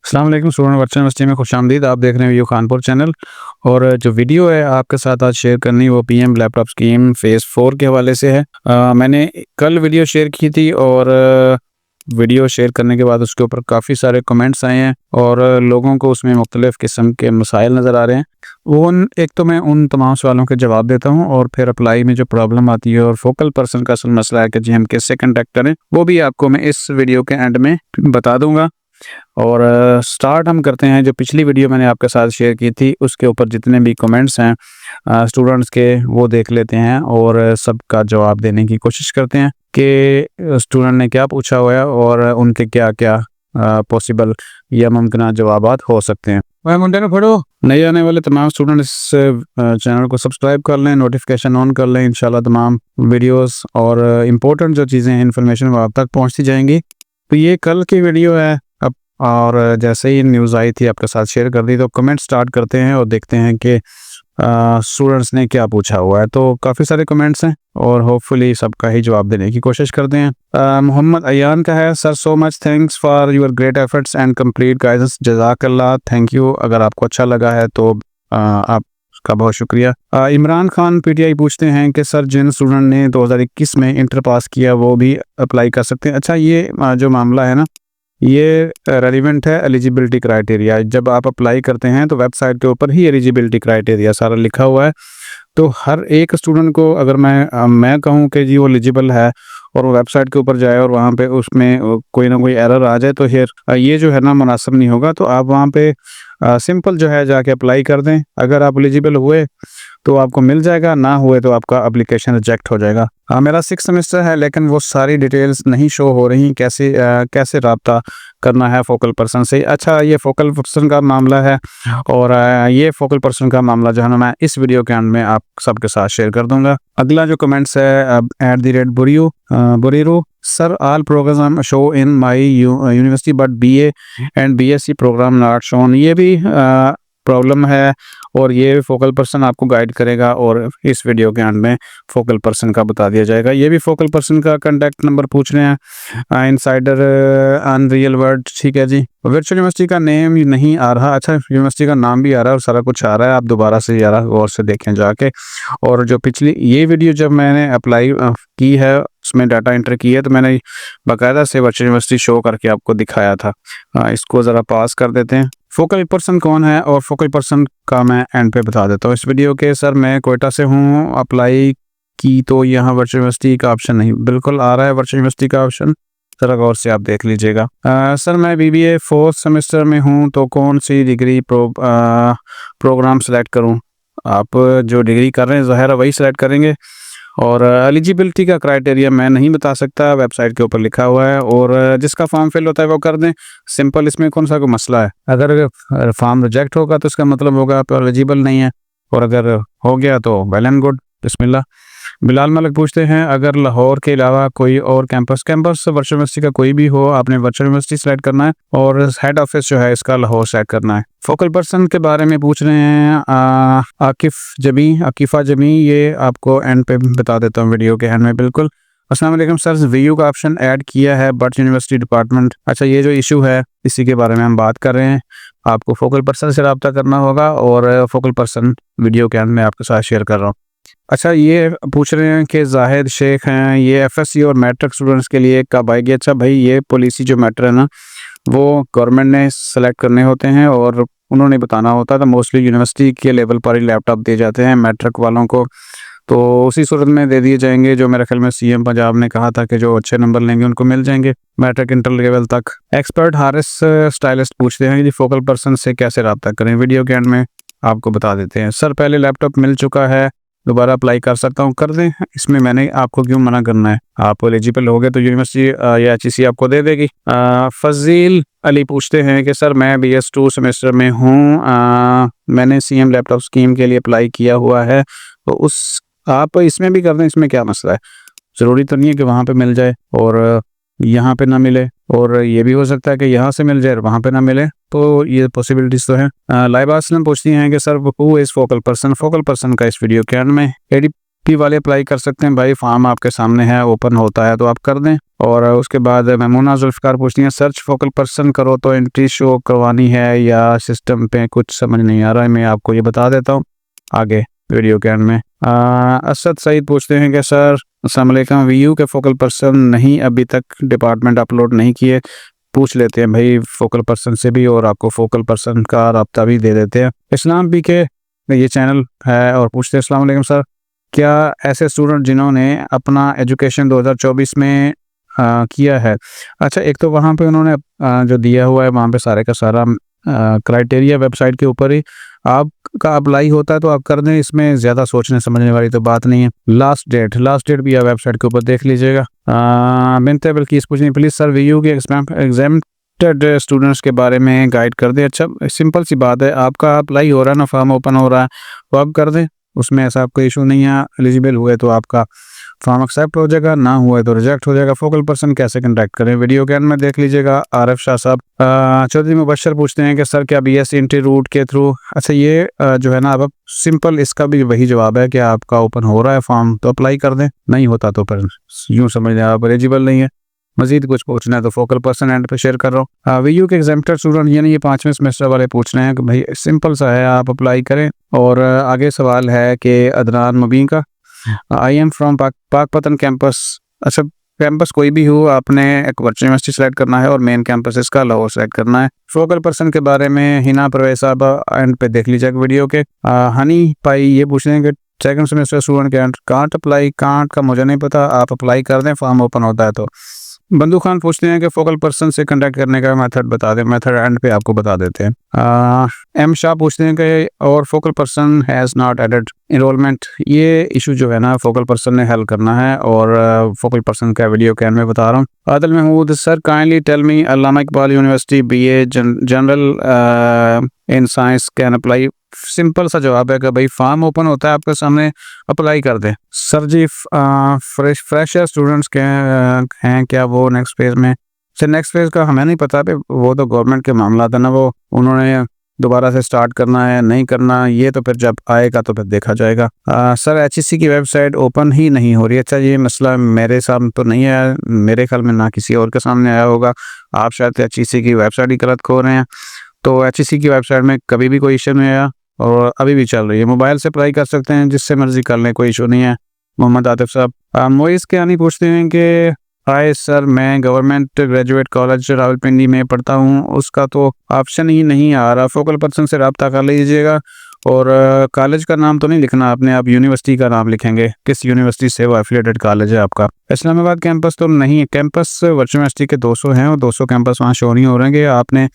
अस्सलाम वालेकुम student virtual university में खुशामदीद। आप देख रहे हैं व्यू खानपुर चैनल। और जो वीडियो है आपके साथ आज शेयर करनी वो पीएम लैपटॉप स्कीम फेज़ 4 के हवाले से है। मैंने कल वीडियो शेयर की थी और वीडियो शेयर करने के बाद उसके ऊपर काफ़ी सारे कमेंट्स आए हैं और लोगों को उसमें मुख्तलिफ़ किस्म के मसाइल नज़र आ रहे हैं। एक तो मैं उन तमाम सवालों के जवाब देता हूँ और फिर अप्लाई में जो प्रॉब्लम आती है और फोकल पर्सन का असल मसला है कि जी हम कैसे कंडक्ट करें, वो भी आपको मैं इस वीडियो के एंड में बता दूंगा। और स्टार्ट हम करते हैं। जो पिछली वीडियो मैंने आपके साथ शेयर की थी उसके ऊपर जितने भी कमेंट्स हैं स्टूडेंट्स के वो देख लेते हैं और सबका जवाब देने की कोशिश करते हैं कि स्टूडेंट ने क्या पूछा हुआ है और उनके क्या क्या पॉसिबल या मुमकिन जवाबात हो सकते हैं। वह मुंडे को पढ़ो। नए आने वाले तमाम स्टूडेंट इस चैनल को सब्सक्राइब कर लें, नोटिफिकेशन ऑन कर लें। इंशाल्लाह तमाम वीडियोस और इम्पोर्टेंट जो चीज़ें हैं इन्फॉर्मेशन वो आप तक पहुंचती जाएंगी। तो ये कल की वीडियो है और जैसे ही न्यूज़ आई थी आपके साथ शेयर कर दी। तो कमेंट स्टार्ट करते हैं और देखते हैं कि स्टूडेंट्स ने क्या पूछा हुआ है। तो काफ़ी सारे कमेंट्स हैं और होपफुली सबका ही जवाब देने की कोशिश करते हैं। मोहम्मद अयान का है, sir so much thanks for your great efforts and complete guidance, जज़ाकल्लाह, थैंक यू। अगर आपको अच्छा लगा है तो आपका बहुत शुक्रिया। इमरान खान पीटीआई पूछते हैं कि सर जिन स्टूडेंट ने 2021 में इंटर पास किया वो भी अप्लाई कर सकते हैं। अच्छा, ये जो मामला है ना ये रेलिवेंट है एलिजिबिलिटी क्राइटेरिया। जब आप अप्लाई करते हैं तो वेबसाइट के ऊपर ही एलिजिबिलिटी क्राइटेरिया सारा लिखा हुआ है। तो हर एक स्टूडेंट को अगर मैं कहूँ कि जी वो एलिजिबल है और वो वेबसाइट के ऊपर जाए और वहाँ पे उसमें कोई ना कोई एरर आ जाए तो फिर ये जो है ना मुनासिब नहीं होगा। तो आप वहाँ पे सिंपल जो है जाके अप्लाई कर दें। अगर आप एलिजिबल हुए तो आपको मिल जाएगा, ना हुए तो आपका एप्लीकेशन रिजेक्ट हो जाएगा। मेरा 6 सेमेस्टर है लेकिन वो सारी डिटेल्स नहीं शो हो रही। कैसे रब्ता करना है फोकल पर्सन से। अच्छा, ये फोकल पर्सन का मामला है और ये फोकल पर्सन का मामला जो है ना मैं इस वीडियो के अंत में आप सबके साथ शेयर कर दूंगा। अगला जो कमेंट्स है @बुरीरू, sir all programme show in my university but BA and BSc programme not shown. ये भी प्रॉब्लम है और ये फोकल पर्सन आपको गाइड करेगा और इस वीडियो के अंत में फोकल पर्सन का बता दिया जाएगा। ये भी फोकल पर्सन का कॉन्टैक्ट नंबर पूछ रहे हैं। इनसाइडर अनरियल वर्ड, ठीक है जी। वर्चुअल यूनिवर्सिटी का नेम नहीं आ रहा। अच्छा, यूनिवर्सिटी का नाम भी आ रहा है और सारा कुछ आ रहा है। आप दोबारा से ज़रा गौर से देखें जाके। और जो पिछली ये वीडियो जब मैंने अप्लाई की है उसमें डाटा एंटर की है तो मैंने बाकायदा से वर्चुअल यूनिवर्सिटी शो करके आपको दिखाया था। इसको ज़रा पास कर देते हैं। फोकल पर्सन कौन है और फोकल पर्सन का मैं एंड पे बता देता हूँ इस वीडियो के। सर मैं कोयटा से हूँ, अप्लाई की तो यहाँ वर्चुअल यूनिवर्सिटी का ऑप्शन नहीं, बिल्कुल आ रहा है वर्चुअल यूनिवर्सिटी का ऑप्शन, ज़रा गौर से आप देख लीजिएगा। सर मैं BBA 4th सेमेस्टर में हूँ तो कौन सी डिग्री प्रोग्राम सेलेक्ट करूँ। आप जो डिग्री कर रहे हैं ज़ाहिर है वही सेलेक्ट करेंगे और एलिजिबिलिटी का क्राइटेरिया मैं नहीं बता सकता, वेबसाइट के ऊपर लिखा हुआ है। और जिसका फॉर्म फिल होता है वो कर दें, सिंपल। इसमें कौन सा कोई मसला है। अगर फॉर्म रिजेक्ट होगा तो इसका मतलब होगा आप एलिजिबल नहीं है और अगर हो गया तो वेल एंड गुड, बिस्मिल्लाह। बिलाल मलिक पूछते हैं अगर लाहौर के अलावा कोई और कैंपस वर्चुअल यूनिवर्सिटी का कोई भी हो, आपने वर्चुअल यूनिवर्सिटी सेलेक्ट करना है और हेड ऑफिस जो है इसका लाहौर सेलेक्ट करना है। फोकल पर्सन के बारे में पूछ रहे हैं आकिफा जमी, ये आपको एंड पे बता देता हूँ वीडियो के एंड में, बिल्कुल। अस्सलाम वालेकुम सर, VU का ऑप्शन ऐड किया है बट यूनिवर्सिटी डिपार्टमेंट। अच्छा, ये जो इशू है इसी के बारे में हम बात कर रहे हैं। आपको फोकल पर्सन से रब्ता करना होगा और फोकल पर्सन वीडियो के एंड में आपके साथ शेयर कर रहा हूँ। अच्छा, ये पूछ रहे हैं कि जाहिद शेख हैं, ये FSC और मैट्रिक स्टूडेंट्स के लिए कब आएगी। अच्छा भाई, ये पॉलिसी जो मैटर है ना वो गवर्नमेंट ने सेलेक्ट करने होते हैं और उन्होंने बताना होता है। मोस्टली यूनिवर्सिटी के लेवल पर ही लैपटॉप दिए जाते हैं मैट्रिक वालों को, तो उसी सूरत में दे दिए जाएंगे। जो मेरे ख्याल में CM पंजाब ने कहा था कि जो अच्छे नंबर लेंगे उनको मिल जाएंगे मैट्रिक इंटर लेवल तक। एक्सपर्ट हारिस स्टाइलिस्ट पूछते हैं कि फोकल पर्सन से कैसे रब्ता करें। वीडियो के एंड में आपको बता देते हैं। सर पहले लैपटॉप मिल चुका है, दोबारा अप्लाई कर सकता हूँ, कर दें। इसमें मैंने आपको क्यों मना करना है, आप एलिजिबल हो गए तो यूनिवर्सिटी या HEC आपको दे देगी। फजील अली पूछते हैं कि सर मैं BS 2 सेमेस्टर में हूँ, मैंने CM लैपटॉप स्कीम के लिए अप्लाई किया हुआ है, तो आप इसमें भी कर दें, इसमें क्या मसला है। ज़रूरी तो नहीं है कि वहाँ पे मिल जाए और यहाँ पे ना मिले, और ये भी हो सकता है कि यहाँ से मिल जाए और वहाँ पे ना मिले, तो ये पॉसिबिलिटीज तो हैं। लाइबा असलम पूछती हैं कि sir who is focal person का इस वीडियो के एंड में ADP वाले अप्लाई कर सकते हैं। भाई फॉर्म आपके सामने है, ओपन होता है तो आप कर दें। और उसके बाद मेमूना जुल्फ़िकार पूछती हैं सर्च फोकल पर्सन करो तो एंट्री शो करवानी है या सिस्टम पे, कुछ समझ नहीं आ रहा है, मैं आपको ये बता देता हूँ आगे वीडियो के एंड में। असद सईद पूछते हैं कि सर अस्सलाम वालेकुम, वीयू के फोकल पर्सन नहीं अभी तक डिपार्टमेंट अपलोड नहीं किए, पूछ लेते हैं भाई फोकल पर्सन से भी और आपको फोकल पर्सन का राब्ता भी दे देते हैं। इस्लाम बी के ये चैनल है और पूछते हैं अस्सलाम वालेकुम सर, क्या ऐसे स्टूडेंट जिन्होंने अपना एजुकेशन 2024 में किया है, अच्छा एक तो वहाँ पे उन्होंने जो दिया हुआ है वहाँ पे सारे का सारा क्राइटेरिया वेबसाइट के ऊपर ही आपका अप्लाई होता है तो आप कर दें, इसमें ज़्यादा सोचने समझने वाली तो बात नहीं है। लास्ट डेट भी आप वेबसाइट के ऊपर देख लीजिएगा। बिनते बल्कीस पूछनी प्लीज़ सर वीयू के एग्जाम्प्टेड स्टूडेंट्स के बारे में गाइड कर दें। अच्छा सिंपल सी बात है, आपका अप्लाई हो रहा है ना, फॉर्म ओपन हो रहा है तो आप कर दें, उसमें ऐसा आपको इशू नहीं है। एलिजिबल हुए तो आपका फॉर्म एक्सेप्ट हो जाएगा, ना हुआ तो रिजेक्ट हो जाएगा। फोकल पर्सन कैसे कंटेक्ट करें, वीडियो के एंड में देख लीजिएगा। आरिफ शाह साहब चौधरी मुबशर पूछते हैं कि सर क्या बीएससी इंट्री रूट के थ्रू, अच्छा ये जो है ना अब सिंपल इसका भी वही जवाब है कि आपका ओपन हो रहा है फॉर्म तो अप्लाई कर दें, नहीं होता तो फिर यूँ समझ लें आप एलिजिबल नहीं है। मजीद कुछ पूछना है तो फोकल पर्सन एंड पे शेयर कर रहा हूँ। वीयू के एग्जाम्प्टेड स्टूडेंट यानी ये 5वें सेमेस्टर वाले पूछ रहे हैं कि भाई सिंपल सा है, आप अप्लाई करें। और आगे सवाल है कि अदनान मुबीन का, आई एम फ्रॉम पाकपतन कैंपस। अच्छा कैंपस कोई भी हो, आपने एक वर्चुअल यूनिवर्सिटी सेलेक्ट करना है और मेन कैंपस इसका लाहौर सेलेक्ट करना है। फोकल पर्सन के बारे में हिना परवेज साहब एंड पे देख लीजिएगा वीडियो के। हनी पाई ये पूछ रहे हैं कि second semester student can't apply, can't का मुझे नहीं पता, आप अप्लाई कर दें फॉर्म ओपन होता है तो। बंदू खान पूछते हैं कि फोकल पर्सन से कांटेक्ट करने का मेथड बता दें, मेथड एंड पे आपको बता देते हैं। एम शाह पूछते हैं कि और focal person has not added enrolment, ये इशू जो है ना फोकल पर्सन ने हल करना है और फोकल पर्सन का वीडियो के एंड में बता रहा हूँ। Adil Mahmood sir kindly tell me Allama Iqbal university BA general in science can apply. Simple सा जवाब है कि भाई फॉर्म ओपन होता है आपके सामने, अप्लाई कर दें। सर जी फ्रेशर स्टूडेंट्स के हैं क्या वो नेक्स्ट फेज में, सर नेक्स्ट फेज का हमें नहीं पता, वो तो गवर्नमेंट के मामला था ना, वो उन्होंने दोबारा से स्टार्ट करना है नहीं करना ये तो फिर जब आएगा तो फिर देखा जाएगा। सर एचईसी की वेबसाइट ओपन ही नहीं हो रही। अच्छा ये मसला मेरे सामने तो नहीं आया, मेरे ख्याल में ना किसी और के सामने आया होगा, आप शायद एचईसी की वेबसाइट ही गलत खोल रहे हैं। तो एचईसी की वेबसाइट में कभी भी कोई इशू नहीं आया और अभी भी चल रही है, मोबाइल से अप्लाई कर सकते हैं, जिससे मर्जी कर लें, कोई इशू नहीं है। मोहम्मद आतिफ साहब मोइस के आनी पूछते हैं कि हाय सर मैं गवर्नमेंट ग्रेजुएट कॉलेज रावलपिंडी में पढ़ता हूँ, उसका तो ऑप्शन ही नहीं आ रहा, फोकल पर्सन से रब्ता कर लीजिएगा। और कॉलेज का नाम तो नहीं लिखना आपने, आप यूनिवर्सिटी का नाम लिखेंगे, किस यूनिवर्सिटी से वो एफिलिएटेड कॉलेज है आपका। इस्लामाबाद कैंपस तो नहीं है, कैंपस वर्चुअल यूनिवर्सिटी के 200 हैं और 200 कैंपस वहाँ शो नहीं हो रहे हैं। आपने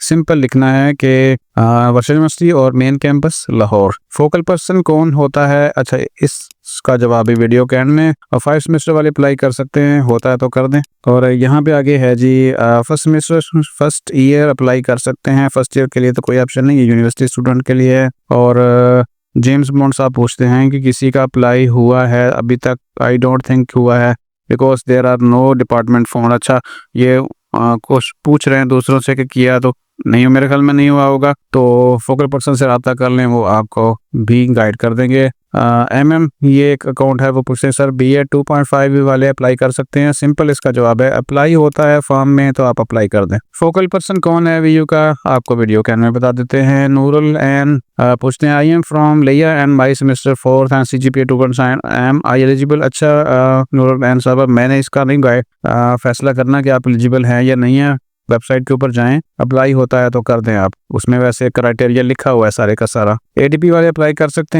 सिंपल लिखना है कि वर्चुअल यूनिवर्सिटी और main campus Lahore. Focal person कौन होता है, अच्छा इसका जवाब है वीडियो के एंड में। और 5 सेमेस्टर वाले अप्लाई कर सकते हैं, होता है तो कर दें। और यहाँ पे आगे है जी first semester first year apply कर सकते हैं, फर्स्ट ईयर के लिए तो कोई ऑप्शन नहीं है, यूनिवर्सिटी स्टूडेंट के लिए है। और जेम्स बॉन्ड साहब पूछते हैं कि किसी का अप्लाई हुआ है अभी तक, आई डोंट थिंक हुआ है because there are no department phone. अच्छा ये कुछ पूछ रहे हैं दूसरों से कि किया तो नहीं, मेरे ख्याल में नहीं हुआ होगा, तो फोकल पर्सन से रब्ता कर लें, वो आपको भी गाइड कर देंगे। ये एक अकाउंट है, वो पूछते हैं सर BA 2.5 वाले अप्लाई कर सकते हैं, सिंपल इसका जवाब है अप्लाई होता है फॉर्म में तो आप अप्लाई कर दें। फोकल पर्सन कौन है वीयू का, आपको वीडियो के में बता देते हैं। नूरुल एन पूछते हैं आई एम फ्रॉम लिया and my semester 4th and CGPA 2.9 am I eligible. अच्छा नूरुल एन साहब मैंने इसका नहीं गाइड फैसला करना कि आप एलिजिबल हैं या नहीं है, वेबसाइट के ऊपर जाएं, अप्लाई होता है तो कर दें आप, उसमें वैसे क्राइटेरिया लिखा हुआ है सारे का सारा। ADP वाले अप्लाई कर सकते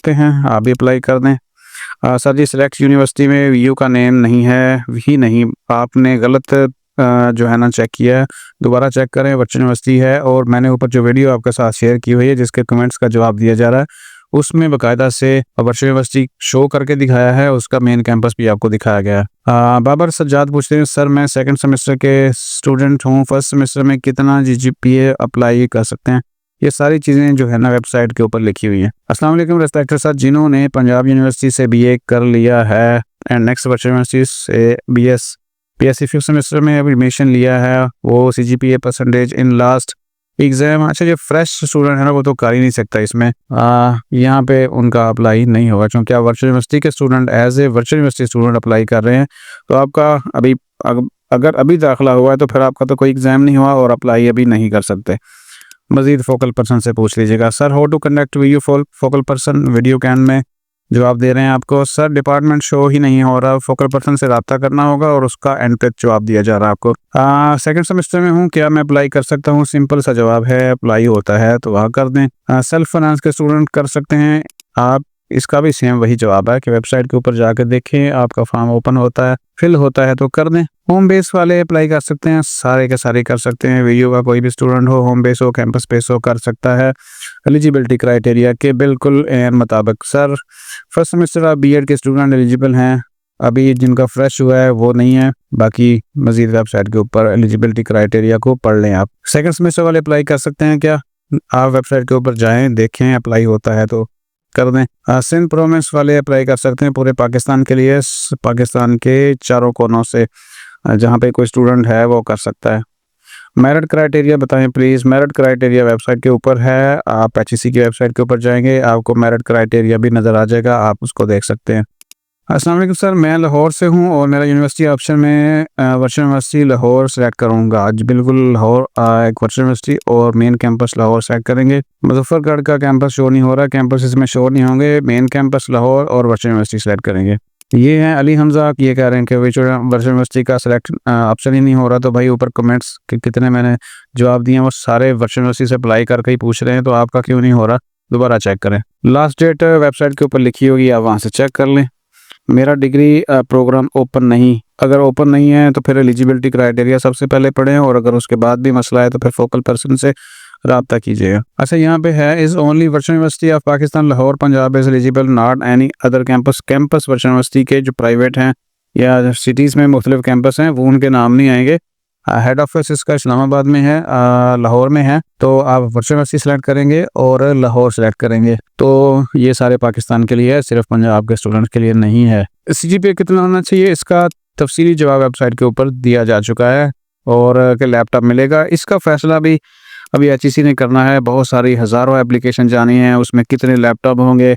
हैं, आप भी अप्लाई कर दें। सर जी सिलेक्ट यूनिवर्सिटी में वीयू का नेम नहीं है, ही नहीं, आपने गलत जो है ना चेक किया है, दोबारा चेक करें, वर्चुअल यूनिवर्सिटी है। और मैंने ऊपर जो वीडियो आपके साथ शेयर की हुई है जिसके कमेंट्स का जवाब दिया जा रहा है, उसमें बाकायदा से वर्चुअल यूनिवर्सिटी शो करके दिखाया है, उसका मेन कैंपस भी आपको दिखाया गया है। बाबर सज्जाद पूछते हैं सर मैं सेकंड सेमेस्टर के स्टूडेंट हूँ, फर्स्ट सेमेस्टर में कितना GPA अप्लाई कर सकते हैं, ये सारी चीज़ें जो है ना वेबसाइट के ऊपर लिखी हुई हैं। अस्सलाम वालेकुम रेस्पेक्टेड सर, जिन्होंने पंजाब यूनिवर्सिटी से BA कर लिया है एंड नेक्स्ट वर्चुअल यूनिवर्सिटी से BSc 5th सेमेस्टर में एडमिशन लिया है, वो CGPA percentage in last exam. अच्छा, जो फ्रेश स्टूडेंट है ना वो तो कर ही नहीं सकता इसमें, यहाँ पे उनका अप्लाई नहीं होगा क्योंकि आप वर्चुअल यूनिवर्सिटी के student as a virtual university student apply कर रहे हैं। तो आपका अभी अगर अभी दाखिला हुआ है तो फिर आपका तो कोई एग्ज़ाम नहीं हुआ और अप्लाई अभी नहीं कर सकते। मज़ीद फोकल पर्सन से पूछ लीजिएगा। Sir how to conduct video focal person video can में जवाब दे रहे हैं आपको। सर डिपार्टमेंट शो ही नहीं हो रहा, फोकल पर्सन से रब्ता करना होगा और उसका एंड पे जवाब दिया जा रहा है आपको। सेकंड सेमेस्टर में हूँ, क्या मैं अप्लाई कर सकता हूँ? सिंपल सा जवाब है, अप्लाई होता है तो वहाँ कर दें। सेल्फ फाइनेंस के स्टूडेंट कर सकते हैं आप, इसका भी सेम वही जवाब है कि वेबसाइट के ऊपर जाकर देखें, आपका फॉर्म ओपन होता है, फिल होता है तो कर दें। होम बेस वाले अप्लाई कर सकते हैं, सारे के सारे कर सकते हैं। वीडियो का कोई भी स्टूडेंट हो, होम बेस हो, कैंपस बेस हो, कर सकता है एलिजिबिलिटी क्राइटेरिया के बिल्कुल मुताबिक। सर फर्स्ट सेमेस्टर आप बीएड के स्टूडेंट एलिजिबल हैं, अभी जिनका फ्रेश हुआ है वो नहीं है, बाकी मजीद वेबसाइट के ऊपर एलिजिबिलिटी क्राइटेरिया को पढ़ लें आप। सेकंड सेमेस्टर वाले अप्लाई कर सकते हैं क्या? आप वेबसाइट के ऊपर जाएं, देखें, अप्लाई होता है तो कर दें। सिंध प्रोविंस वाले अप्लाई कर सकते हैं पूरे पाकिस्तान के लिए, पाकिस्तान के चारों कोनों से जहाँ पे कोई स्टूडेंट है वो कर सकता है। मेरिट क्राइटेरिया बताएं प्लीज़। मेरिट क्राइटेरिया वेबसाइट के ऊपर है, आप एचईसी की वेबसाइट के ऊपर जाएंगे, आपको मेरिट क्राइटेरिया भी नज़र आ जाएगा, आप उसको देख सकते हैं। अस्सलाम वालेकुम सर, मैं लाहौर से हूँ और मेरा यूनिवर्सिटी ऑप्शन में वर्चुअल यूनिवर्सिटी लाहौर सेलेक्ट करूँगा आज। बिल्कुल लाहौर एक वर्चुअल यूनिवर्सिटी और मेन कैंपस लाहौर सेलेक्ट करेंगे। मुजफ्फरगढ़ का कैंपस शो नहीं हो रहा, कैंपस इसमें शो नहीं होंगे, मेन कैंपस लाहौर और वर्चुअल यूनिवर्सिटी सेलेक्ट करेंगे। ये हैं अली हमजा, ये कह रहे हैं कि वर्चुअल यूनिवर्सिटी का सेलेक्ट ऑप्शन ही नहीं हो रहा। तो भाई ऊपर कमेंट्स कितने मैंने जवाब दिए हैं वो सारे वर्चुअल यूनिवर्सिटी से अप्लाई करके ही पूछ रहे हैं, तो आपका क्यों नहीं हो रहा दोबारा चेक करें। लास्ट डेट वेबसाइट के ऊपर लिखी होगी, आप वहाँ से चेक कर लें। मेरा डिग्री प्रोग्राम ओपन नहीं, अगर ओपन नहीं है तो फिर एलिजिबिलिटी क्राइटेरिया सबसे पहले पढ़ें और अगर उसके बाद भी मसला है तो फिर फोकल पर्सन से रब्ता कीजिएगा। अच्छा, यहाँ पे है is only virtual university of Pakistan Lahore Punjab is eligible not any other campus. Campus virtual university के जो प्राइवेट हैं या सिटीज़ में मुख्तलिफ कैंपस हैं वो उनके नाम नहीं आएंगे। हेड ऑफिस इसका इस्लामाबाद में है, लाहौर में है, तो आप वर्चुअल यूनिवर्सिटी सेलेक्ट करेंगे और लाहौर सेलेक्ट करेंगे। तो ये सारे पाकिस्तान के लिए है, सिर्फ पंजाब के स्टूडेंट्स के लिए नहीं है। CGPA कितना होना चाहिए, इसका तफसीली जवाब वेबसाइट के ऊपर दिया जा चुका है और कि लैपटॉप मिलेगा, इसका फैसला भी अभी HEC ने करना है। बहुत सारी हज़ारों एप्लीकेशन जानी है, उसमें कितने लैपटॉप होंगे,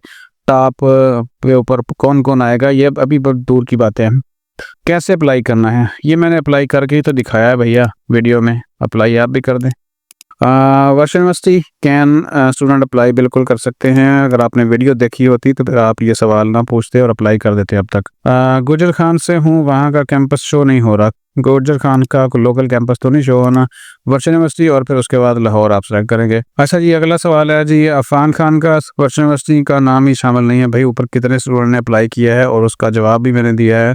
टॉप के ऊपर कौन कौन आएगा, ये अभी बहुत दूर की बातें हैं। कैसे अप्लाई करना है ये मैंने अप्लाई करके ही तो दिखाया है भैया वीडियो में, अप्लाई आप भी कर दें। Virtual university can student apply बिल्कुल कर सकते हैं। अगर आपने वीडियो देखी होती तो फिर आप ये सवाल ना पूछते और अप्लाई कर देते अब तक। गुजर खान से हूँ, वहाँ का कैंपस शो नहीं हो रहा। गुजर खान का लोकल कैंपस तो नहीं शो होना, वर्चुअल यूनिवर्सिटी और फिर उसके बाद लाहौर आप सेलेक्ट करेंगे। अच्छा जी, अगला सवाल है जी, अफान खान का वर्चुअल यूनिवर्सिटी का नाम ही शामिल नहीं है। भाई ऊपर कितने स्टूडेंट ने अप्लाई किया है और उसका जवाब भी मैंने दिया है,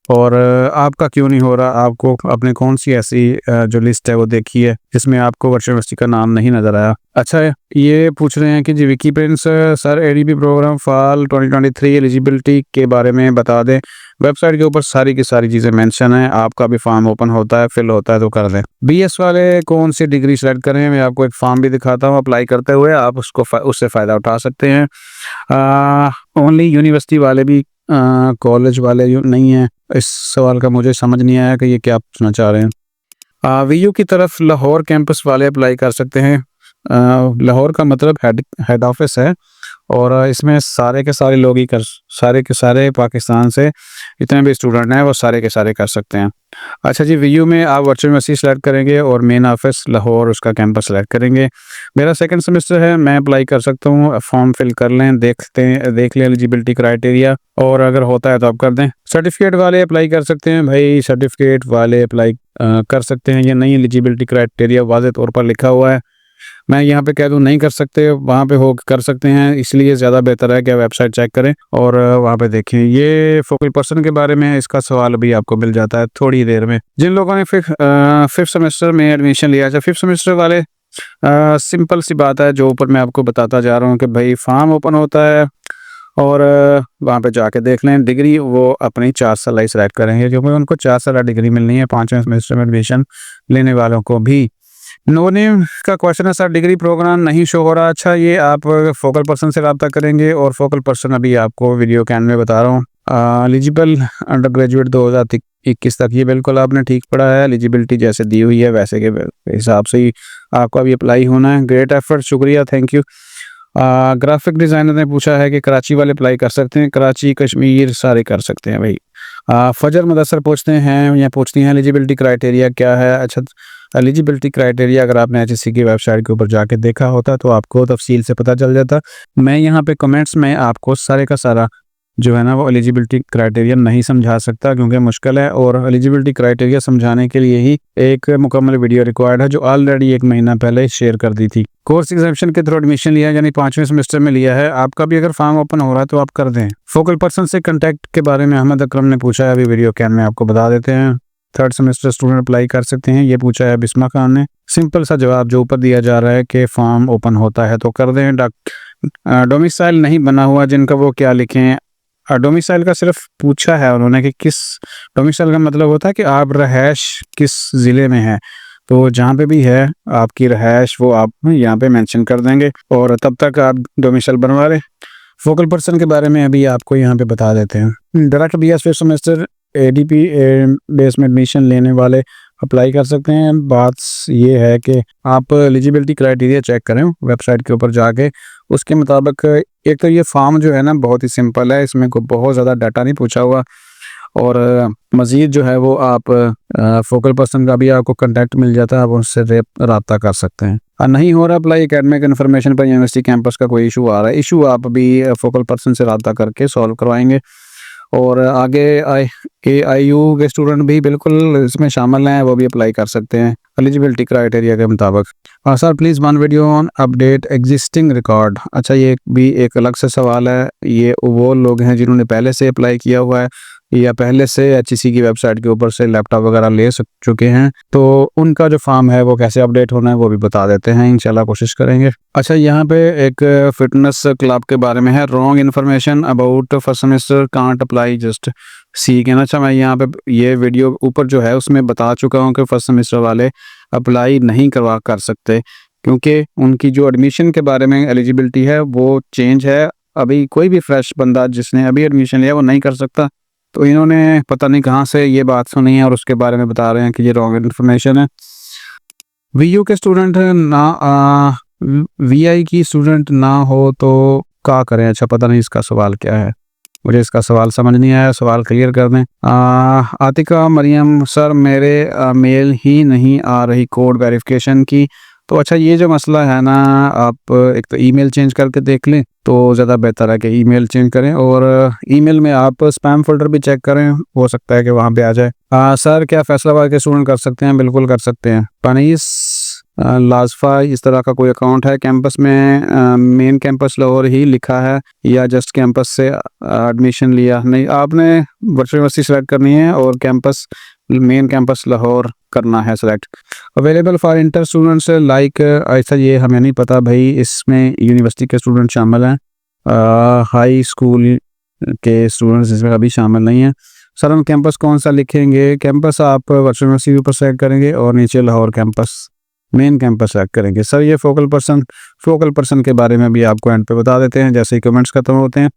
और आपका क्यों नहीं हो रहा? आपको अपने कौन सी ऐसी जो लिस्ट है वो देखी है जिसमें आपको वर्चुअल यूनिवर्सिटी का नाम नहीं नज़र आया? अच्छा, ये पूछ रहे हैं कि जी Vicky Prince sir ADP programme fall 2023 eligibility के बारे में बता दें। वेबसाइट के ऊपर सारी की सारी चीज़ें मेंशन है, आपका भी फॉर्म ओपन होता है, फिल होता है तो कर दें। BS वाले कौन सी डिग्री सेलेक्ट करें, मैं आपको एक फॉर्म भी दिखाता हूँ, अप्लाई करते हुए आप उससे फ़ायदा उठा सकते हैं। ओनली यूनिवर्सिटी वाले भी कॉलेज वाले नहीं हैं। इस सवाल का मुझे समझ नहीं आया कि ये क्या पूछना चाह रहे हैं। VU की तरफ लाहौर कैंपस वाले अप्लाई कर सकते हैं। लाहौर का मतलब हेड ऑफिस है और इसमें सारे के सारे लोग ही सारे के सारे पाकिस्तान से जितने भी स्टूडेंट हैं वो सारे के सारे कर सकते हैं। अच्छा जी, VU में आप वर्चुअल यूनिवर्सिटी सेलेक्ट करेंगे और मेन ऑफिस लाहौर उसका कैंपस सेलेक्ट करेंगे। मेरा सेकंड सेमेस्टर है, मैं अप्लाई कर सकता हूँ, फॉर्म फिल कर लें, देख लें एलिजिबिलिटी क्राइटेरिया और अगर होता है तो आप कर दें। सर्टिफिकेट वाले अप्लाई कर सकते हैं, भाई सर्टिफिकेट वाले अप्लाई कर सकते हैं। ये नई एलिजिबिलिटी क्राइटेरिया वाज़ेह तौर पर लिखा हुआ है, मैं यहाँ पे कह दूँ नहीं कर सकते, वहाँ पे हो कर सकते हैं, इसलिए ज़्यादा बेहतर है कि वेबसाइट चेक करें और वहाँ पे देखें। ये फोकल पर्सन के बारे में इसका सवाल भी आपको मिल जाता है थोड़ी देर में। जिन लोगों ने फिफ्थ सेमेस्टर में एडमिशन लिया है, फिफ्थ सेमेस्टर वाले सिंपल सी बात है जो ऊपर मैं आपको बताता जा रहा हूँ कि भाई फॉर्म ओपन होता है और वहाँ पे जाके देख लें। डिग्री वो अपनी 4 साल सेलेक्ट करेंगे क्योंकि उनको 4 साल डिग्री मिलनी है 5वें सेमेस्टर में एडमिशन लेने वालों को भी। नो नेम का क्वेश्चन है, सर डिग्री प्रोग्राम नहीं शो हो रहा। अच्छा, ये आप फोकल पर्सन से रब्ता करेंगे और फोकल पर्सन अभी आपको वीडियो कैन में बता रहा हूँ, एलिजिबल अंडर ग्रेजुएट 2021 तक, ये बिल्कुल आपने ठीक पढ़ा है। एलिजिबिलिटी जैसे दी हुई है वैसे के हिसाब से ही आपको अभी अप्लाई होना है। ग्रेट एफर्ट, शुक्रिया, थैंक यू। ग्राफिक डिज़ाइनर ने पूछा है कि कराची वाले अप्लाई कर सकते हैं? कराची, कश्मीर सारे कर सकते हैं भाई। फजर मुदस्सर पूछते हैं या पूछती हैं एलिजिबिलिटी क्राइटेरिया क्या है? अच्छा, एलिजिबिलिटी क्राइटेरिया अगर आपने एचएससी की वेबसाइट के ऊपर जाके देखा होता तो आपको तफसील से पता चल जाता। मैं यहाँ पे कमेंट्स में आपको सारे का सारा जो है ना वो एलिजिबिलिटी क्राइटेरिया नहीं समझा सकता क्योंकि मुश्किल है, और एलिजिबिलिटी क्राइटेरिया समझाने के लिए ही एक मुकम्मल वीडियो रिक्वायर्ड है जो ऑलरेडी 1 महीना पहले शेयर कर दी थी। कोर्स एग्जामिनेशन के थ्रू एडमिशन लिया यानी 5वें सेमेस्टर में लिया है, आपका भी अगर फॉर्म ओपन हो रहा है तो आप कर दें। फोकल पर्सन से कंटेक्ट के बारे में अहमद अकरम ने पूछा है, अभी वीडियो कैन में आपको बता देते हैं। 3rd सेमेस्टर स्टूडेंट अप्लाई कर सकते हैं, ये पूछा है बिस्मा खान ने। सिंपल सा जवाब जो ऊपर दिया जा रहा है कि फॉर्म ओपन होता है तो कर दें। डोमिसाइल नहीं बना हुआ जिनका, वो क्या लिखें? डोमिसाइल का सिर्फ पूछा है उन्होंने कि किस, डोमिसाइल का मतलब होता है कि आप रहायश किस ज़िले में है, तो जहाँ पे भी है आपकी रहायश वो आप यहाँ पे मेंशन कर देंगे और तब तक आप डोमिसाइल बनवा लें। फोकल पर्सन के बारे में अभी आपको यहाँ पे बता देते हैं। Direct BS fifth semester ADP base में एडमिशन लेने वाले अप्लाई कर सकते हैं। बात ये है कि आप एलिजिबिलिटी क्राइटेरिया चेक करें वेबसाइट के ऊपर जाके, उसके मुताबिक एक तो ये फॉर्म जो है ना बहुत ही सिंपल है, इसमें कोई बहुत ज़्यादा डाटा नहीं पूछा हुआ, और मज़ीद जो है वो आप फोकल पर्सन का भी आपको कांटेक्ट मिल जाता है, आप उनसे रब्ता कर सकते हैं। नहीं हो रहा अप्लाई एकेडमिक इन्फॉर्मेशन पर यूनिवर्सिटी कैंपस का कोई इशू आ रहा है, इशू आप भी फोकल पर्सन से रब्ता करके सॉल्व करवाएंगे। और आगे AIU के स्टूडेंट भी बिल्कुल इसमें शामिल हैं, वो भी अप्लाई कर सकते हैं एलिजिबिलिटी क्राइटेरिया के मुताबिक। Sir please one video on update existing record. अच्छा, ये भी एक अलग से सवाल है। ये वो लोग हैं जिन्होंने पहले से अप्लाई किया हुआ है या पहले से HEC की वेबसाइट के ऊपर से लैपटॉप वगैरह ले चुके हैं, तो उनका जो फॉर्म है वो कैसे अपडेट होना है वो भी बता देते हैं, इंशाल्लाह कोशिश करेंगे। अच्छा, यहाँ पे एक फिटनेस क्लब के बारे में है। Wrong information about first semester can't apply just सीख। अच्छा, मैं यहाँ पे ये वीडियो ऊपर जो है उसमें बता चुका हूँ कि फर्स्ट सेमेस्टर वाले अप्लाई नहीं कर सकते क्योंकि उनकी जो एडमिशन के बारे में एलिजिबिलिटी है वो चेंज है। अभी कोई भी फ्रेश बंदा जिसने अभी एडमिशन लिया वो नहीं कर सकता, तो इन्होंने पता नहीं कहाँ से ये बात सुनी है और उसके बारे में बता रहे हैं कि ये रॉन्ग इन्फॉर्मेशन है। VU के स्टूडेंट ना VI की स्टूडेंट ना हो तो क्या करें? अच्छा, पता नहीं इसका सवाल क्या है, मुझे इसका सवाल समझ नहीं आया, सवाल क्लियर कर दें। आतिका मरियम, सर मेरे मेल ही नहीं आ रही कोड वेरिफिकेशन की। तो अच्छा, ये जो मसला है ना, आप एक तो ईमेल चेंज करके देख लें तो ज़्यादा बेहतर है कि ईमेल चेंज करें, और ईमेल में आप स्पैम फोल्डर भी चेक करें, हो सकता है कि वहाँ पे आ जाए। सर क्या फैसलाबाद के स्टूडेंट कर सकते हैं? बिल्कुल कर सकते हैं। पनीस लाजफा, इस तरह का कोई अकाउंट है कैंपस में? मेन कैंपस लाहौर ही लिखा है या जस्ट कैंपस से एडमिशन लिया? नहीं, आपने वर्चुअल यूनिवर्सिटी सेलेक्ट करनी है और कैंपस मेन कैंपस लाहौर करना है select. Available for inter students like, ऐसा ये हमें नहीं पता भाई, इसमें यूनिवर्सिटी के स्टूडेंट शामिल हैं, हाई स्कूल के स्टूडेंट्स इसमें अभी शामिल नहीं हैं। सर हम कैंपस कौन सा लिखेंगे? कैंपस आप वर्चुअल यूनिवर्सिटी ऊपर सेलेक्ट करेंगे और नीचे Lahore campus main campus select करेंगे। सर ये फोकल पर्सन के बारे में भी आपको एंड पे बता देते हैं जैसे ही कमेंट्स खत्म होते हैं।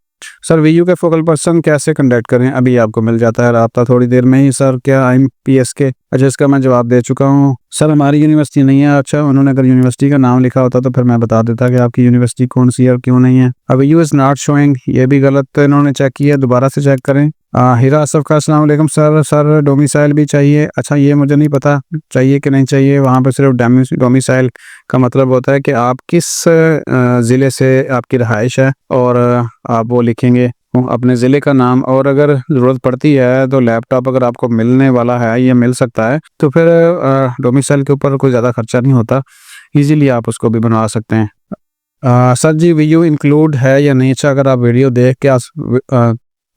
सर VU के फोकल पर्सन कैसे कंडक्ट करें? अभी आपको मिल जाता है राब्ता थोड़ी देर में ही। सर क्या IMPS के? अच्छा, इसका मैं जवाब दे चुका हूँ। सर हमारी यूनिवर्सिटी नहीं है। अच्छा, उन्होंने अगर यूनिवर्सिटी का नाम लिखा होता तो फिर मैं बता देता कि आपकी यूनिवर्सिटी कौन सी है और क्यों नहीं है। अब VU इज़ नॉट शोइंग, ये भी गलत इन्होंने चेक किया, दोबारा से चेक करें। हीरा असफ का अस्सलाम वालेकुम सर डोमिसाइल भी चाहिए? अच्छा, ये मुझे नहीं पता चाहिए कि नहीं चाहिए, वहाँ पर सिर्फ डोमिसाइल का मतलब होता है कि आप किस ज़िले से आपकी रहाइश है, और आप वो लिखेंगे अपने ज़िले का नाम, और अगर ज़रूरत पड़ती है तो लैपटॉप अगर आपको मिलने वाला है या मिल सकता है तो फिर डोमिसाइल के ऊपर कोई ज़्यादा खर्चा नहीं होता, इजीली आप उसको भी बनवा सकते हैं। सर जी VU इंक्लूड है या नहीं? अच्छा, अगर आप वीडियो देख के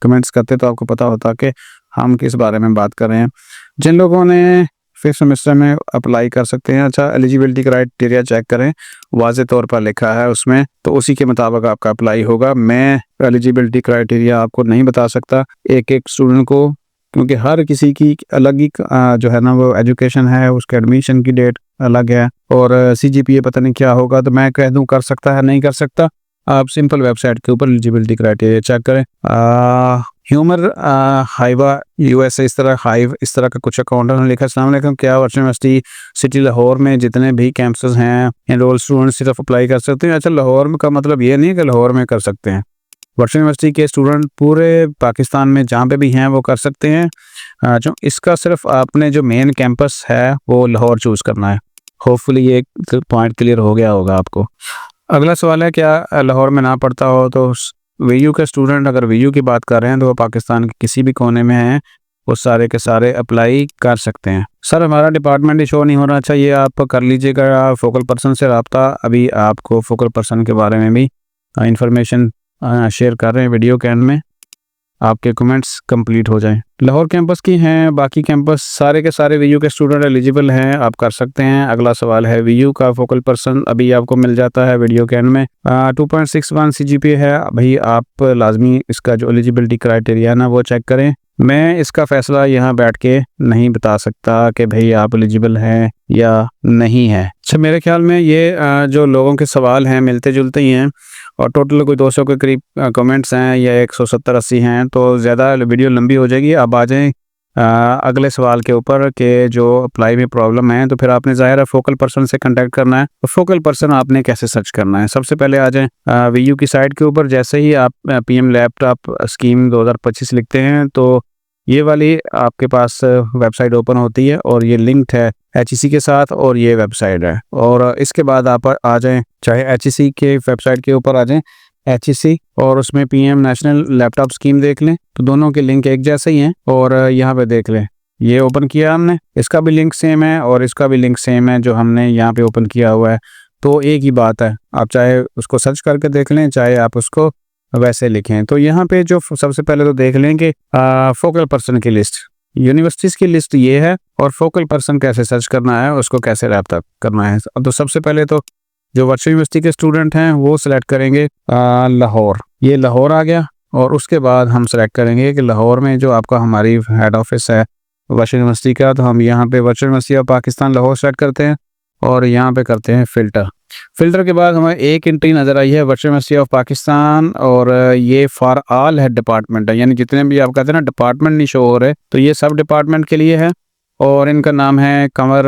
कमेंट्स करते तो आपको पता होता कि हम किस बारे में बात कर रहे हैं। जिन लोगों ने 5th सेमेस्टर में अप्लाई कर सकते हैं, अच्छा एलिजिबिलिटी क्राइटेरिया चेक करें, वाज़े तौर पर लिखा है उसमें, तो उसी के मुताबिक आपका अप्लाई होगा। मैं एलिजिबिलिटी क्राइटेरिया आपको नहीं बता सकता एक एक स्टूडेंट को, क्योंकि हर किसी की अलग ही जो है ना वो एजुकेशन है, उसके एडमिशन की डेट अलग है, और CGPA पता नहीं क्या होगा, तो मैं कह दूँ कर सकता है नहीं कर सकता। आप सिंपल वेबसाइट के ऊपर एलिजिबिलिटी क्राइटेरिया चेक करें। ह्यूमर हाइवा यूएसए इस तरह का कुछ अकाउंट उन्होंने लिखा। अस्सलाम वालेकुम, क्या वर्चुअल यूनिवर्सिटी सिटी लाहौर में जितने भी कैंपसेस हैं एनरोल स्टूडेंट सिर्फ अप्लाई कर सकते हैं? अच्छा, लाहौर में का मतलब ये नहीं है कि लाहौर में कर सकते हैं। वर्चुअल यूनिवर्सिटी के स्टूडेंट पूरे पाकिस्तान में जहाँ पे भी हैं वो कर सकते हैं। जो इसका सिर्फ आपने जो मेन कैंपस है वो लाहौर चूज़ करना है। होपफुली ये पॉइंट क्लियर हो गया होगा आपको। अगला सवाल है, क्या लाहौर में ना पढ़ता हो तो वीयू के स्टूडेंट, अगर वीयू की बात कर रहे हैं तो वो पाकिस्तान के किसी भी कोने में हैं, वो सारे के सारे अप्लाई कर सकते हैं। सर हमारा डिपार्टमेंट ही शो नहीं हो रहा। अच्छा, ये आप कर लीजिएगा फोकल पर्सन से रब्ता। अभी आपको फोकल पर्सन के बारे में भी इंफॉर्मेशन शेयर कर रहे हैं वीडियो के एंड में, आपके कमेंट्स कंप्लीट हो जाएं। लाहौर कैंपस की हैं, बाकी कैंपस सारे के सारे वीयू के स्टूडेंट एलिजिबल हैं, आप कर सकते हैं। अगला सवाल है, वीयू का फोकल पर्सन अभी आपको मिल जाता है वीडियो के एंड में। 2.61 CGPA है। भाई आप लाजमी इसका जो एलिजिबिलिटी क्राइटेरिया है ना वो चेक करें। मैं इसका फैसला यहाँ बैठ के नहीं बता सकता कि भाई आप एलिजिबल हैं या नहीं है। अच्छा, मेरे ख्याल में ये जो लोगों के सवाल हैं मिलते जुलते ही हैं और टोटल कोई 200 के करीब कमेंट्स हैं या 170-80 हैं, तो ज़्यादा वीडियो लंबी हो जाएगी। अब आ जाएँ अगले सवाल के ऊपर कि जो अप्लाई में प्रॉब्लम है तो फिर आपने ज़ाहिर है फोकल पर्सन से कांटेक्ट करना है। तो फोकल पर्सन आपने कैसे सर्च करना है? सबसे पहले आ जाएं वीयू की साइट के ऊपर। जैसे ही आप पीएम लैपटॉप स्कीम 2025 लिखते हैं तो ये वाली आपके पास वेबसाइट ओपन होती है और ये लिंक्ड है HEC के साथ और ये वेबसाइट है। और इसके बाद आप आ जाएं, चाहे HEC के वेबसाइट के ऊपर आ जाएं HEC और उसमें पीएम नेशनल लैपटॉप स्कीम देख लें, तो दोनों के लिंक एक जैसे ही हैं। और यहाँ पे देख लें, ये ओपन किया हमने, इसका भी लिंक सेम है और इसका भी लिंक सेम है जो हमने यहाँ पे ओपन किया हुआ है। तो एक ही बात है, आप चाहे उसको सर्च करके देख लें, चाहे आप उसको वैसे लिखें। तो यहाँ पे जो सबसे पहले तो देख लें कि फोकल पर्सन की लिस्ट, यूनिवर्सिटीज़ की लिस्ट ये है और फोकल पर्सन कैसे सर्च करना है, उसको कैसे रब्ता करना है। तो सबसे पहले तो जो वर्चुअल यूनिवर्सिटी के स्टूडेंट हैं वो सिलेक्ट करेंगे लाहौर। ये लाहौर आ गया और उसके बाद हम सेलेक्ट करेंगे कि लाहौर में जो आपका हमारी हेड ऑफिस है वर्चुअल यूनिवर्सिटी का, तो हम यहाँ पे virtual university of Pakistan Lahore select करते हैं और यहाँ पे करते हैं फ़िल्टर के बाद हमें एक एंट्री नज़र आई है वर्चुअल यूनिवर्सिटी ऑफ पाकिस्तान और ये फॉर ऑल है डिपार्टमेंट है, यानी जितने भी आप कहते हैं ना डिपार्टमेंट नहीं शो हो रहे, तो ये सब डिपार्टमेंट के लिए है। और इनका नाम है कंवर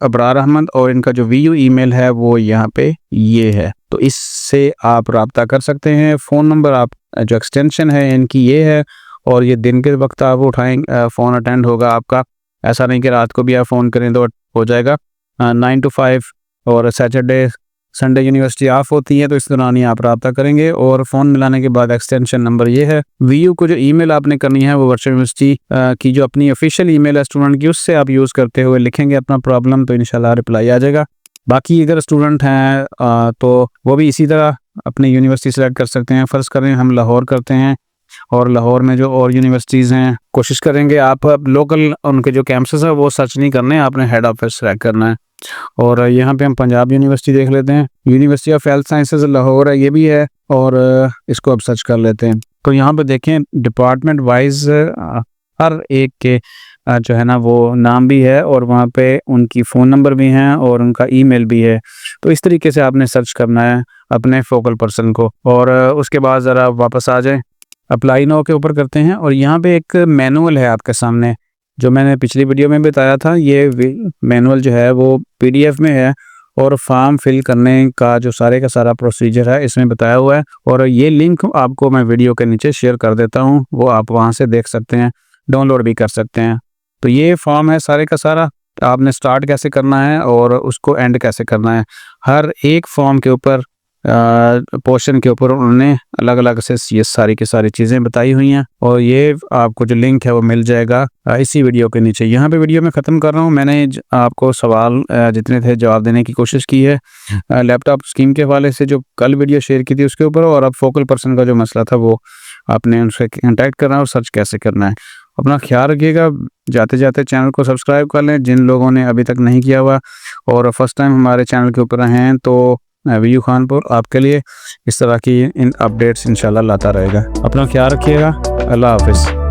अबरार अहमद और इनका जो वीयू ईमेल है वो यहाँ पे ये है, तो इससे आप रब्ता कर सकते हैं। फ़ोन नंबर आप जो एक्सटेंशन है इनकी ये है और ये दिन के वक्त आप उठाएंगे फ़ोन अटेंड होगा आपका, ऐसा नहीं कि रात को भी आप फ़ोन करें तो हो जाएगा। 9 to 5 और सैटरडे संडे यूनिवर्सिटी ऑफ होती है, तो इस दौरान ही आप रब्ता करेंगे। और फ़ोन मिलाने के बाद एक्सटेंशन नंबर ये है। वीयू को जो ईमेल आपने करनी है वो वर्चुअल यूनिवर्सिटी की जो अपनी ऑफिशियल ईमेल है स्टूडेंट की, उससे आप यूज़ करते हुए लिखेंगे अपना प्रॉब्लम, तो इंशाल्लाह रिप्लाई आ जाएगा। बाकी अगर स्टूडेंट हैं तो वो भी इसी तरह अपनी यूनिवर्सिटी सेलेक्ट कर सकते हैं। फ़र्ज़ करें हम लाहौर करते हैं और लाहौर में जो और यूनिवर्सिटीज़ हैं, कोशिश करेंगे आप लोकल उनके जो कैंपसेस हैं वो सर्च नहीं करने, आपने हेड ऑफिस सेलेक्ट करना है। और यहाँ पे हम पंजाब यूनिवर्सिटी देख लेते हैं, university of health sciences Lahore है, ये भी है और इसको अब सर्च कर लेते हैं। तो यहाँ पे देखें डिपार्टमेंट वाइज हर एक के जो है ना वो नाम भी है और वहाँ पे उनकी फ़ोन नंबर भी हैं और उनका ईमेल भी है। तो इस तरीके से आपने सर्च करना है अपने फोकल पर्सन को। और उसके बाद ज़रा वापस आ जाएँ, अप्लाई नाउ के ऊपर करते हैं और यहाँ पे एक मैनुअल है आपके सामने, जो मैंने पिछली वीडियो में बताया था। ये मैनुअल जो है वो PDF में है और फॉर्म फिल करने का जो सारे का सारा प्रोसीजर है इसमें बताया हुआ है और ये लिंक आपको मैं वीडियो के नीचे शेयर कर देता हूँ, वो आप वहाँ से देख सकते हैं, डाउनलोड भी कर सकते हैं। तो ये फॉर्म है सारे का सारा, आपने स्टार्ट कैसे करना है और उसको एंड कैसे करना है। हर एक फॉर्म के ऊपर पोर्शन के ऊपर उन्होंने अलग अलग से ये सारी की सारी चीज़ें बताई हुई हैं और ये आपको जो लिंक है वो मिल जाएगा इसी वीडियो के नीचे। यहाँ पे वीडियो में ख़त्म कर रहा हूँ। मैंने आपको सवाल जितने थे जवाब देने की कोशिश की है लैपटॉप स्कीम के हवाले से, जो कल वीडियो शेयर की थी उसके ऊपर, और अब फोकल पर्सन का जो मसला था वो आपने उनसे कॉन्टैक्ट करना है और सर्च कैसे करना है। अपना ख्याल रखिएगा, जाते जाते चैनल को सब्सक्राइब कर लें जिन लोगों ने अभी तक नहीं किया हुआ, और फर्स्ट टाइम हमारे चैनल के ऊपर हैं तो वीयू खानपुर आपके लिए इस तरह की इन अपडेट्स इंशाल्लाह लाता रहेगा। अपना ख्याल रखिएगा। अल्लाह हाफिज़।